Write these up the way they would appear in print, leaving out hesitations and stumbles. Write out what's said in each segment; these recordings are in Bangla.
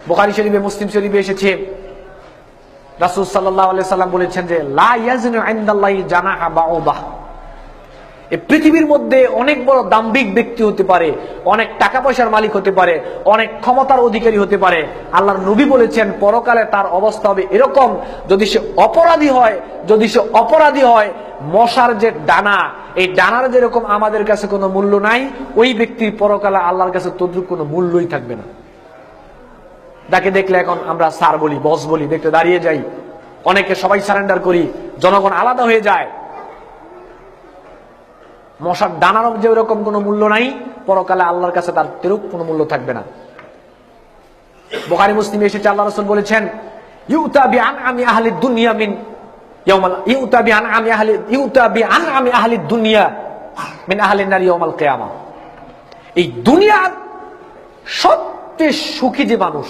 বুখারী শরীফে, মুসলিম শরীফে এসেছে, রাসূল সাল্লাল্লাহু আলাইহি সাল্লাম বলেছেন যে লা ইয়াজনু ইনদাল্লাহি জানাহা বাউদাহ। এই পৃথিবীর মধ্যে অনেক বড় দাম্ভিক ব্যক্তি হতে পারে, অনেক টাকা পয়সার মালিক হতে পারে, অনেক ক্ষমতার অধিকারী হতে পারে, আল্লাহর নবী বলেছেন পরকালে তার অবস্থা হবে এরকম, যদি সে অপরাধী হয়, মশার যে ডানা, এই ডানার যেরকম আমাদের কাছে কোনো মূল্য নাই, ওই ব্যক্তির পরকালে আল্লাহর কাছে তদ্রুপ কোনো মূল্যই থাকবে না। যাকে দেখলে এখন আমরা স্যার বলি, বস বলি, দেখতে দাঁড়িয়ে যাই, অনেকে সবাই সারেন্ডার করি, জনগণ আলাদা হয়ে যায়। মশার ডানারও যে ওরকম কোনো মূল্য নাই, পরকালে আল্লাহর কাছে তার তেরূপ কোনো মূল্য থাকবে না। বুখারী মুসলিমে এসেছে, আল্লাহ রাসূল বলেছেন ইউতা বিআনআমি আহলি দুনিয়া মিন ইয়াউমাল ইউতা বিআনআমি আহলি দুনিয়া মিন আহলিন নার ইয়াউমাল কিয়ামা। এই দুনিয়ার সবচেয়ে সুখী যে মানুষ,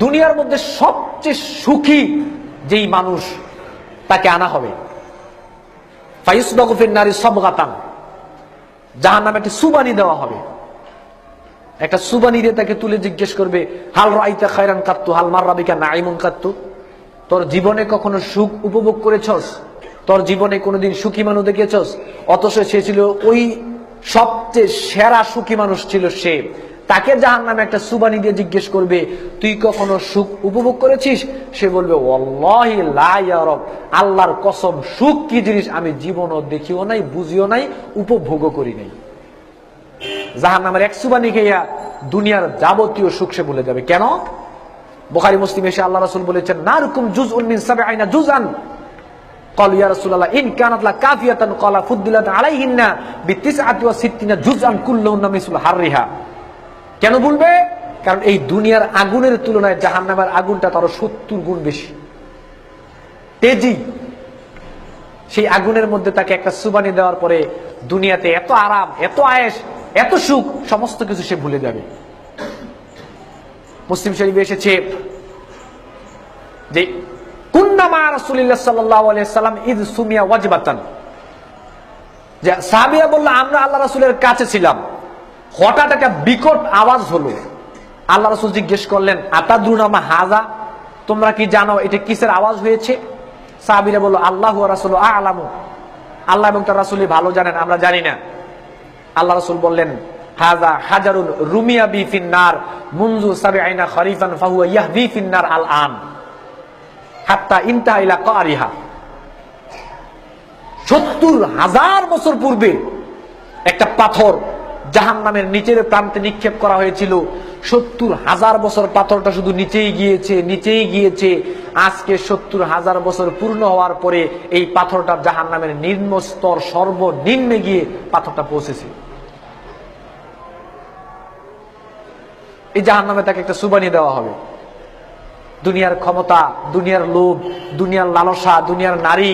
দুনিয়ার মধ্যে সবচেয়ে সুখী যেই মানুষ, তাকে আনা হবে ফায়ুসবাগু ফিন নারি সাবগাতান, জাহান্নামে একটা সুবানি দেওয়া হবে। একটা সুবানি দিয়ে তাকে তুলে জিজ্ঞেস করবে হাল রাআইতা খায়রান কাত্তু হাল মাররা বিকা নাঈমুন কাত্তু, তোর জীবনে কখনো সুখ উপভোগ করেছস? তোর জীবনে কোনোদিন সুখী মানুষ দেখেছস? অথচ সে ছিল ওই সবচেয়ে সেরা সুখী মানুষ ছিল সে। তাকে জাহান্নামে একটা সুবানি দিয়ে জিজ্ঞেস করবে তুই কখনো সুখ উপভোগ করেছিস? সে বলবে ওয়াল্লাহি লা ইয়া রব, আল্লাহর কসম, সুখ কি জিনিস আমি জীবনও দেখিও নাই, বুঝিও নাই, উপভোগও করি নাই। জাহান্নামের এক সুবানি খেয়া দুনিয়ার যাবতীয় সুখ সে ভুলে যাবে। কেন? বুখারী মুসলিম এসে আল্লাহ রাসূল বলেছেন নারকুম জুজউন মিন সাবঈনা জুজান, ক্বালু ইয়া রাসূলুল্লাহ ইন কানাত লা কাফিয়াতান, ক্বালা ফুদ্দিলাত আলাইহিন্না বিতিসআতি ওয়া সিত্তিনা জুজআন কুল্লুহুন্না মিসলু হাররিহা। কেন বলবে? কারণ এই দুনিয়ার আগুনের তুলনায় জাহান্নামের আগুনটা তার 70 গুণ বেশি তেজি। সেই আগুনের মধ্যে তাকে একটা সুবানি দেওয়ার পরে দুনিয়াতে এত আরাম, এত আয়েশ, এত সুখ, সমস্ত কিছু সে ভুলে যাবে। মুসলিম শরীফে এসেছে যে কুন্না মা রাসূলিল্লাহ সাল্লাল্লাহু আলাইহি সাল্লাম ইয সুমিয়া ওয়াজবাতান, যে সাহাবীরা বলল আমরা আল্লাহ রাসূলের কাছে ছিলাম, হঠাৎ একটা বিকট আওয়াজ হলো। আল্লাহ রাসূল জিজ্ঞেস করলেন আতাদরুনা মা হাযা, তোমরা কি জানো এটা কিসের আওয়াজ হয়েছে? সাহাবীরা বলল আল্লাহু ওয়া রাসূলু আ'লামু, আল্লাহ এবং তার রাসূলই ভালো জানেন, আমরা জানি না। আল্লাহ রাসূল বললেন হাযা হাজারুন রুমিয়া বি ফিন্নার মুনযু ৭০ খরিফান ফাহুয়া ইয়াহবি ফিন্নার আল আন হাত্তা ইনতাহা ইলা কারিহা। ৭০,০০০ বছর পূর্বে একটা পাথর জাহান্নামের নিচের প্রান্তে নিক্ষেপ করা হয়েছিল। ৭০,০০০ বছর পাথরটা শুধু নিচেই গিয়েছে। আজকে ৭০,০০০ বছর পূর্ণ হওয়ার পরে এই পাথরটা জাহান্নামের নিম্ন স্তর, সর্বনিম্নে গিয়ে পাথরটা পৌঁছেছে। এই জাহান্নামে তাকে একটা সুবানি দেওয়া হবে। দুনিয়ার ক্ষমতা, দুনিয়ার লোভ, দুনিয়ার লালসা, দুনিয়ার নারী,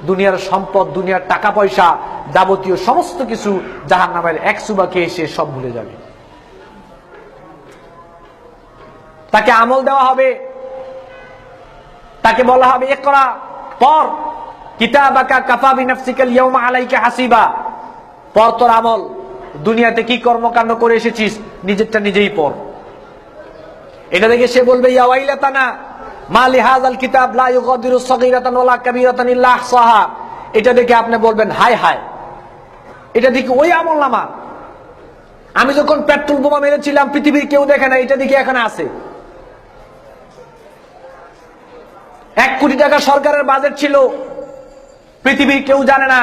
দুনিয়ার সম্পদ, দুনিয়ার টাকা পয়সা, যাবতীয় সমস্ত কিছু জাহান্নামের এক সুবাকে এসে সব ভুলে যাবে। তাকে আমল দেওয়া হবে, তাকে বলা হবে ইকরা, পড়, কিতাবাকা কাফা বিনাফসিকাল ইয়াউমা আলাইকা হাসিবা, পড় তোর আমল, দুনিয়াতে কি কর্মকাণ্ড করে এসেছিস নিজেরটা নিজেই পড়। এটা দেখে সে বলবে ইয়া ওয়াইলাতানা মা লিহাযাল কিতাব লা ইউগাদিরু সাগীরাতান ওয়ালা কাবীরাতান ইল্লা আহসাহা। এটা দেখে আপনি বলবেন হায় হায়, এটা দেখে ওই আমলনামা আমি যখন পেট্রোল বোমা মেরেছিলাম পৃথিবীর কেউ দেখে না, এটা দেখে এখানে আছে। 1 কোটি টাকা সরকারের বাজেট ছিল, পৃথিবীর কেউ জানে না।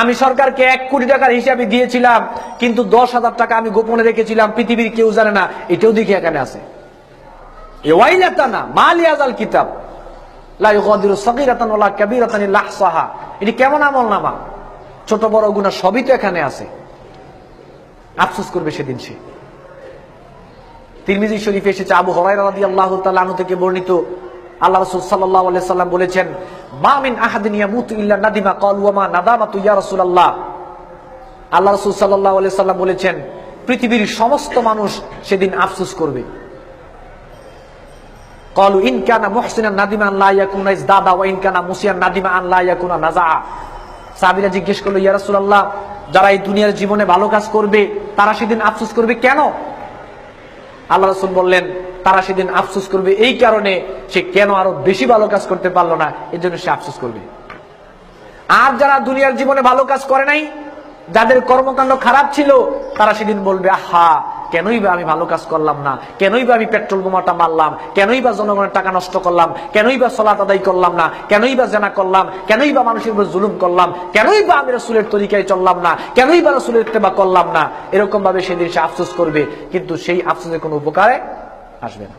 আমি সরকারকে 1 কোটি টাকার হিসাবে দিয়েছিলাম, কিন্তু 10,000 টাকা আমি গোপনে রেখেছিলাম, পৃথিবীর কেউ জানে না, এটাও দেখে এখানে আছে। কিতাব লা ইউগাদিরু সাগীরাতান ওয়ালা কাবীরাতান ইল্লা আহসাহা। এটি কেমন আমলনামা? ছোট বড় গুনাহ সবই তো এখানে আছে। আফসোস করবে সেদিন সে। তিরমিজি শরীফে এসেছে, আবু হুরায়রা রাদিয়াল্লাহু তাআলা আনহু থেকে বর্ণিত, আল্লাহ রাসূল সাল্লাল্লাহু আলাইহি সাল্লাম বলেছেন মা মিন আহাদিন ইয়ামুতু ইল্লা নাদিমা, ক্বালু ওয়া মা নাদামাতু ইয়া রাসূলুল্লাহ। আল্লাহ রাসূল সাল্লাল্লাহু আলাইহি সাল্লাম বলেছেন পৃথিবীর সমস্ত মানুষ সেদিন আফসোস করবে। ক্বালু ইন কানা মুহসিনান নাদিমা আন লা ইয়াকুনা ইজদাদা ওয়া ইন কানা মুসিয়ান নাদিমা আন লা ইয়াকুনা নাযা। সাহাবীরা জিজ্ঞেস করলো ইয়া রাসূলুল্লাহ, যারা এই দুনিয়ার জীবনে ভালো কাজ করবে তারা সেদিন আফসোস করবে কেন? আল্লাহ রাসূল বললেন তারা সেদিন আফসোস করবে এই কারণে সে কেন আরো বেশি ভালো কাজ করতে পারলো না, এর জন্য সে আফসোস করবে। আর যারা দুনিয়ার জীবনে ভালো কাজ করে নাই, যাদের কর্মকাণ্ড খারাপ ছিল, তারা সেদিন বলবে আহা কেনই বা আমি ভালো কাজ করলাম না, কেনই বা আমি পেট্রোল বোমাটা মারলাম, কেনই বা জনগণের টাকা নষ্ট করলাম, কেনই বা সালাত আদায় করলাম না, কেনই বা জানা করলাম, কেনই বা মানুষের উপর জুলুম করলাম, কেনই বা আমি রাসূলের তরিকায় চললাম না, কেনই বা রাসূলের ইত্তেবা করলাম না। এরকম ভাবে সেদিন সে আফসোস করবে, কিন্তু সেই আফসোসের কোনো উপকারে আসবে না।